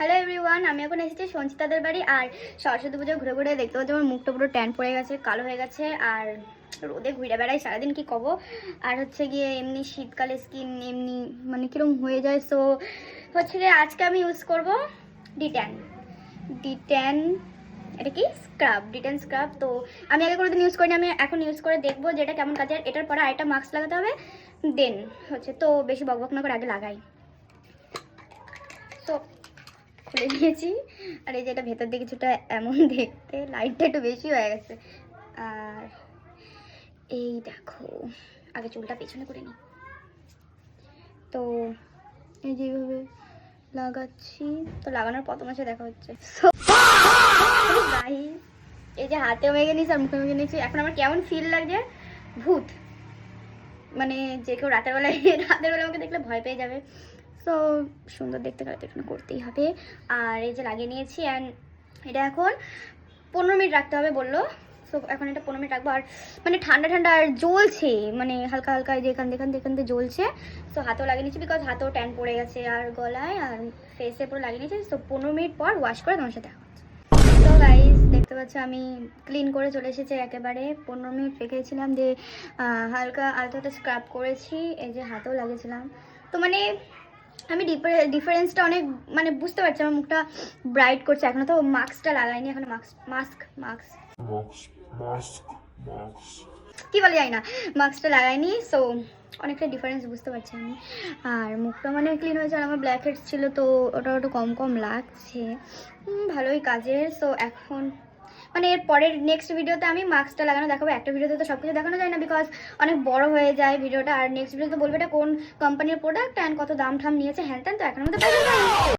Hello everyone, আমি এখন এসেছি সঞ্চিতাদের বাড়ি। আর সরস্বতী পুজো ঘুরে ঘুরে দেখতে পাচ্ছি আমার মুখটা পুরো ট্যান পড়ে গেছে, কালো হয়ে গেছে। আর রোদে ঘুরে বেড়াই সারাদিন, কি কব। আর হচ্ছে গিয়ে এমনি শীতকালে স্কিন এমনি মানে কিরম হয়ে যায়। সো হচ্ছে গিয়ে আজকে আমি ইউজ করব ডিট্যান ডিট্যান এটা কি স্ক্রাব, ডিট্যান স্ক্রাব। তো আমি আগে কোনোদিন ইউজ করিনি, আমি এখন ইউজ করে দেখবো যে এটা কেমন কাজে। এটার পরে আরেকটা মাস্ক লাগাতে হবে, দেন হচ্ছে তো বেশি বকবক না করে আগে লাগাই। তো খুলে নিয়েছি। আর এই যে এটা ভেতর দিয়ে কিছুটা এমন দেখতে, লাইটটা একটু বেশি হয়ে গেছে। আর এই দেখো, আগে চুলটা পেছনে করে নিই। তো এই যেভাবে লাগাচ্ছি, তো লাগানোর প্রথম আছে দেখা হচ্ছে। এই যে হাতে মেখে নিয়েছি আর মুখে মেখে নিয়েছি, এখন আমার কেমন ফিল লাগছে, ভূত। মানে যে কেউ রাতের বেলায় আমাকে দেখলে ভয় পেয়ে যাবে। সো সুন্দর দেখতে গেলে তো এখানে করতেই হবে। আর এই যে লাগিয়ে নিয়েছি, অ্যান্ড এটা এখন 15 মিনিট রাখতে হবে বললো। সো এখন এটা 15 মিনিট রাখবো। আর মানে ঠান্ডা ঠান্ডা আর জ্বলছে, মানে হালকা হালকা যে এখান দিয়ে জ্বলছে। সো হাতেও লাগিয়ে নিয়েছি, বিকজ হাতেও ট্যান পড়ে গেছে আর গলায় আর ফেসে পুরো লাগিয়ে নিয়েছি। সো 15 মিনিট পর ওয়াশ করে তোমার সাথে দেখা হচ্ছে। তো গাইস দেখতে পাচ্ছ আমি ক্লিন করে চলে এসেছি একেবারে। 15 মিনিট রেখেছিলাম, যে হালকা আলতো স্ক্রাব করেছি, এই যে হাতেও লাগিয়েছিলাম। তো মানে আমি ডিফারেন্সটা অনেক মানে বুঝতে পারছি, আমার মুখটা ব্রাইট করছে। এখনো তো মাস্কটা লাগাইনি, এখনো মাস্ক কি বলে যাই না, মাস্কটা লাগাইনি। সো অনেকটা ডিফারেন্স বুঝতে পারছি আমি। আর মুখটা মানে ক্লিন হয়েছে। আর আমার ব্ল্যাক হেডস ছিল, তো ওটা একটু কম কম লাগছে, ভালোই কাজের। সো এখন মানে এর পরের নেক্সট ভিডিওতে আমি মাস্কটা লাগানো দেখাবো। একটা ভিডিওতে তো সব কিছু দেখানো যায় না, বিকজ অনেক বড় হয়ে যায় ভিডিওটা। আর নেক্সট ভিডিওতে বলবে এটা কোন কোম্পানির প্রোডাক্ট অ্যান্ড কত দাম ঠাম নিয়েছে হ্যান ত্যান। তো এখন আমাদের